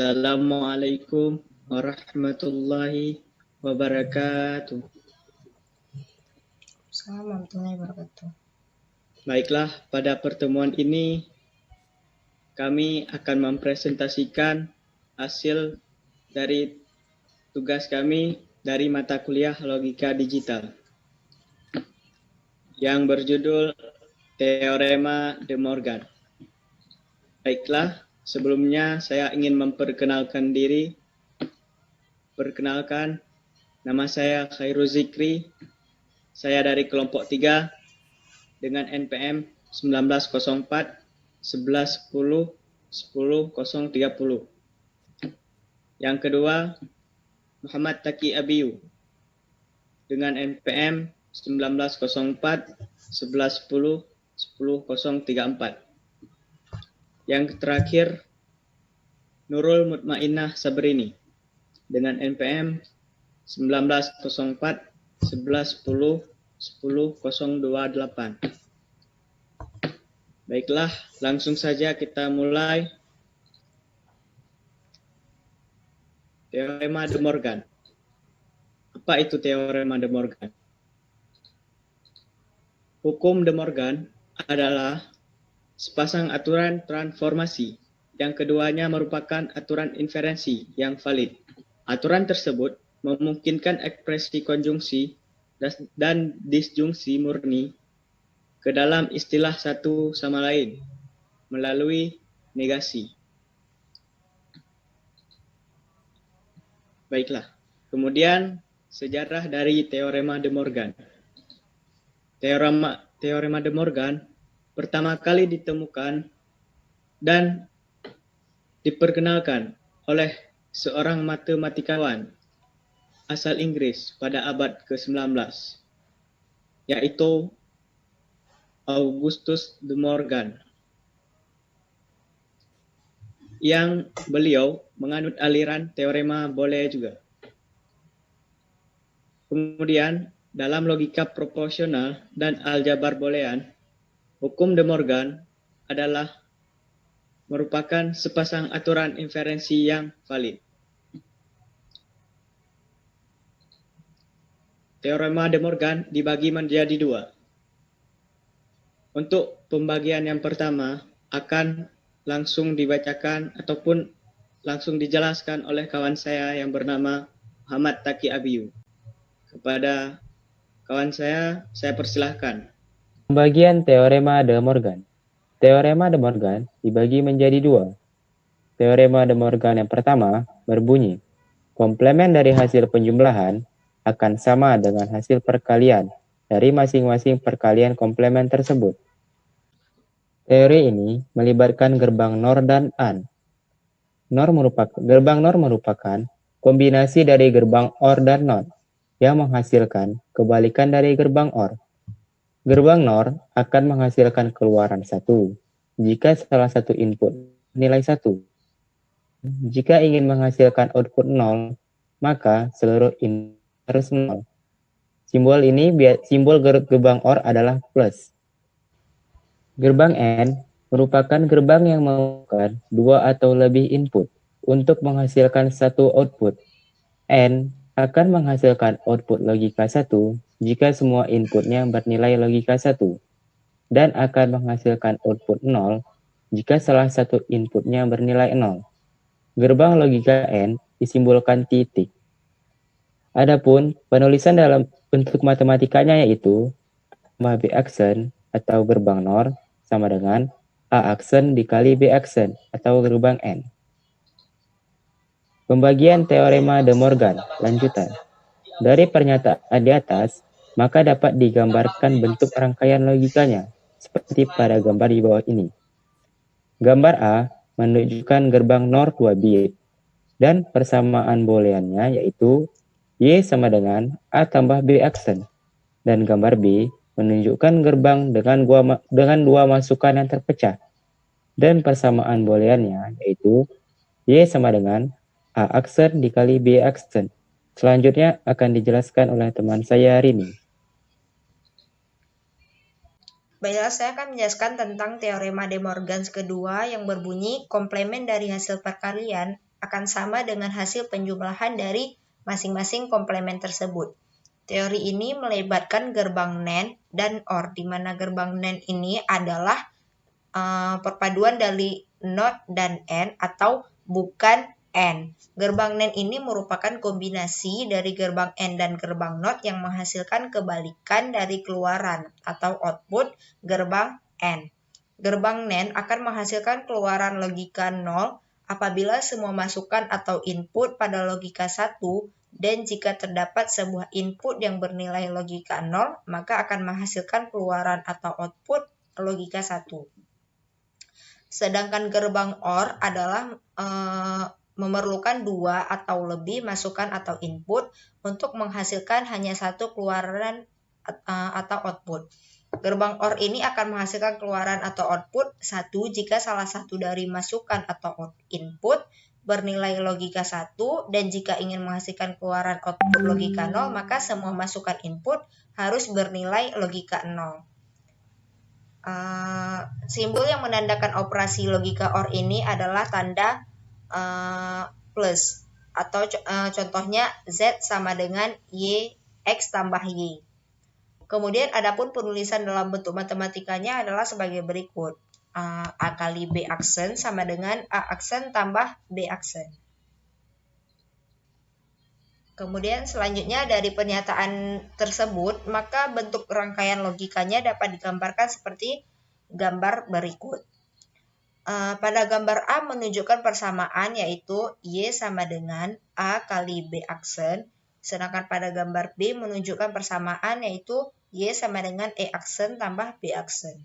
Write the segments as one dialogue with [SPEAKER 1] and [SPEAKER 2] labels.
[SPEAKER 1] Assalamualaikum warahmatullahi wabarakatuh.
[SPEAKER 2] Assalamualaikum warahmatullahi wabarakatuh.
[SPEAKER 1] Baiklah, pada pertemuan ini kami akan mempresentasikan hasil dari tugas kami dari mata kuliah Logika Digital yang berjudul Teorema de Morgan. Baiklah, sebelumnya saya ingin memperkenalkan diri. Perkenalkan, nama saya Khairul Zikri. Saya dari kelompok 3 dengan NPM 1904 1110 10030. Yang kedua, Muhammad Taqi Abiyu dengan NPM 1904 1110 10034. Yang terakhir, Nurul Mutmainnah Sabrini dengan NPM 1904 1110 10028. Baiklah, langsung saja kita mulai. Teorema de Morgan. Apa itu Teorema de Morgan? Hukum de Morgan adalah sepasang aturan transformasi. Yang keduanya merupakan aturan inferensi yang valid. Aturan tersebut memungkinkan ekspresi konjungsi dan disjungsi murni ke dalam istilah satu sama lain melalui negasi. Baiklah, kemudian sejarah dari Teorema de Morgan. Teorema de Morgan pertama kali ditemukan dan diperkenalkan oleh seorang matematikawan asal Inggris pada abad ke-19, yaitu Augustus de Morgan, yang beliau menganut aliran teorema Boole juga. Kemudian, dalam logika proporsional dan aljabar Boolean, hukum de Morgan adalah merupakan sepasang aturan inferensi yang valid. Teorema de Morgan dibagi menjadi dua. Untuk pembagian yang pertama akan langsung dibacakan ataupun langsung dijelaskan oleh kawan saya yang bernama Muhammad Taqi Abiyu. Kepada kawan saya persilahkan.
[SPEAKER 3] Pembagian Teorema de Morgan. Teorema de Morgan dibagi menjadi dua. Teorema de Morgan yang pertama berbunyi, komplemen dari hasil penjumlahan akan sama dengan hasil perkalian dari masing-masing perkalian komplemen tersebut. Teori ini melibatkan gerbang NOR dan AND. Gerbang NOR merupakan kombinasi dari gerbang OR dan NOT yang menghasilkan kebalikan dari gerbang OR. Gerbang NOR akan menghasilkan keluaran 1 jika salah satu input nilai 1. Jika ingin menghasilkan output 0, maka seluruh input harus 0. Simbol gerbang OR adalah plus. Gerbang AND merupakan gerbang yang memerlukan 2 atau lebih input untuk menghasilkan satu output. AND akan menghasilkan output logika 1 jika semua inputnya bernilai logika 1, dan akan menghasilkan output 0 jika salah satu inputnya bernilai 0. Gerbang logika AND disimbolkan titik. Adapun penulisan dalam bentuk matematikanya yaitu B aksen atau gerbang NOR sama dengan A aksen dikali B aksen atau gerbang N. Pembagian Teorema de Morgan, lanjutan. Dari pernyataan di atas, maka dapat digambarkan bentuk rangkaian logikanya, seperti pada gambar di bawah ini. Gambar A menunjukkan gerbang NOR 2 bit, dan persamaan booleannya yaitu Y sama dengan A tambah B aksen. Dan gambar B menunjukkan gerbang dengan dua masukan yang terpecah, dan persamaan booleannya yaitu Y sama dengan A aksen dikali B aksen. Selanjutnya akan dijelaskan oleh teman saya Rini.
[SPEAKER 2] Baiklah, saya akan menjelaskan tentang teorema de Morgan kedua yang berbunyi komplemen dari hasil perkalian akan sama dengan hasil penjumlahan dari masing-masing komplement tersebut. Teori ini melibatkan gerbang NAND dan OR, di mana gerbang NAND ini adalah perpaduan dari NOT dan AND atau bukan AND. Gerbang NAND ini merupakan kombinasi dari gerbang AND dan gerbang NOT yang menghasilkan kebalikan dari keluaran atau output gerbang AND. Gerbang NAND akan menghasilkan keluaran logika 0 apabila semua masukan atau input pada logika 1 dan jika terdapat sebuah input yang bernilai logika 0, maka akan menghasilkan keluaran atau output logika 1. Sedangkan gerbang OR adalah memerlukan 2 atau lebih masukan atau input untuk menghasilkan hanya satu keluaran atau output. Gerbang OR ini akan menghasilkan keluaran atau output 1 jika salah satu dari masukan atau input bernilai logika 1 dan jika ingin menghasilkan keluaran output logika 0, maka semua masukan input harus bernilai logika 0. Simbol yang menandakan operasi logika OR ini adalah tanda plus atau contohnya Z sama dengan Y X tambah Y. Kemudian adapun penulisan dalam bentuk matematikanya adalah sebagai berikut. A kali B aksen sama dengan A aksen tambah B aksen. Kemudian selanjutnya dari pernyataan tersebut, maka bentuk rangkaian logikanya dapat digambarkan seperti gambar berikut. Pada gambar A menunjukkan persamaan yaitu Y sama dengan A kali B aksen, sedangkan pada gambar B menunjukkan persamaan yaitu Y sama dengan E aksen tambah B aksen.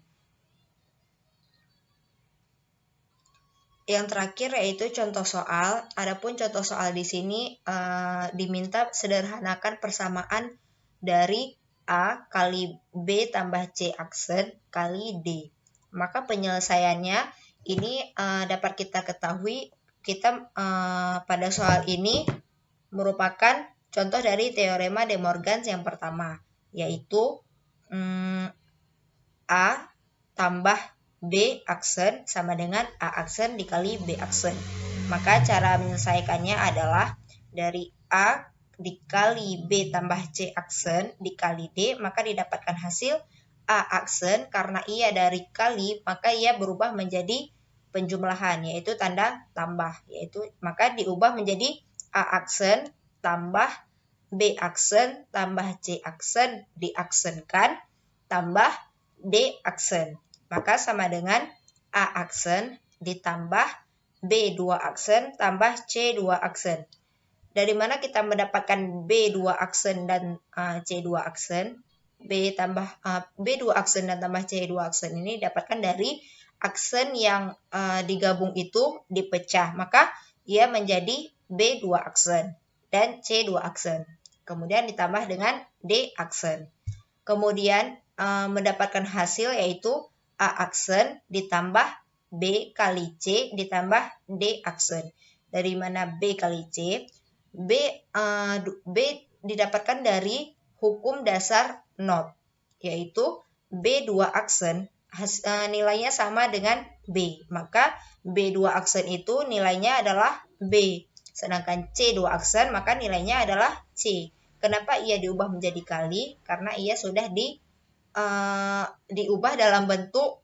[SPEAKER 2] Yang terakhir yaitu contoh soal. Adapun contoh soal di sini diminta sederhanakan persamaan dari A kali B tambah C aksen kali D. Maka penyelesaiannya ini dapat kita ketahui pada soal ini merupakan contoh dari teorema De Morgan yang pertama, yaitu A tambah B aksen sama dengan A aksen dikali B aksen. Maka cara menyelesaikannya adalah dari A dikali B tambah C aksen dikali D, maka didapatkan hasil A aksen. Karena ia dari kali, maka ia berubah menjadi penjumlahan, yaitu tanda tambah, maka diubah menjadi A aksen tambah B aksen tambah C aksen diaksenkan tambah D aksen. Maka sama dengan A aksen ditambah B2 aksen tambah C2 aksen. Dari mana kita mendapatkan B2 aksen dan C2 aksen? B2 aksen dan tambah C2 aksen ini dapatkan dari aksen yang digabung itu dipecah. Maka ia menjadi B2 aksen dan C2 aksen. Kemudian ditambah dengan D aksen. Kemudian mendapatkan hasil yaitu A aksen ditambah B kali C ditambah D aksen. Dari mana B kali C? B didapatkan dari hukum dasar NOT, yaitu B2 aksen nilainya sama dengan B. Maka B2 aksen itu nilainya adalah B. Sedangkan C2 aksen maka nilainya adalah C. Kenapa ia diubah menjadi kali? Karena ia sudah diubah dalam bentuk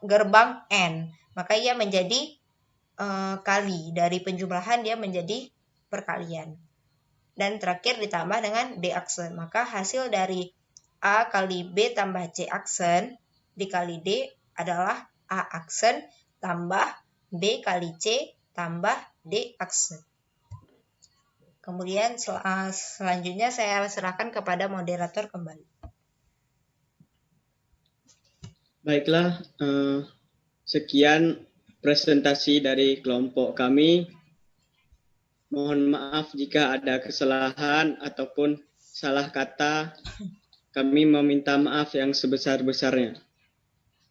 [SPEAKER 2] gerbang N, maka ia menjadi kali. Dari penjumlahan dia menjadi perkalian. Dan terakhir ditambah dengan D aksen, maka hasil dari A kali B tambah C aksen dikali D adalah A aksen tambah B kali C tambah D aksen. Kemudian selanjutnya saya serahkan kepada moderator kembali.
[SPEAKER 1] Baiklah, sekian presentasi dari kelompok kami. Mohon maaf jika ada kesalahan ataupun salah kata. Kami meminta maaf yang sebesar-besarnya.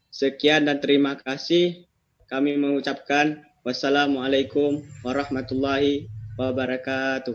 [SPEAKER 1] Sekian dan terima kasih. Kami mengucapkan wassalamualaikum warahmatullahi wabarakatuh.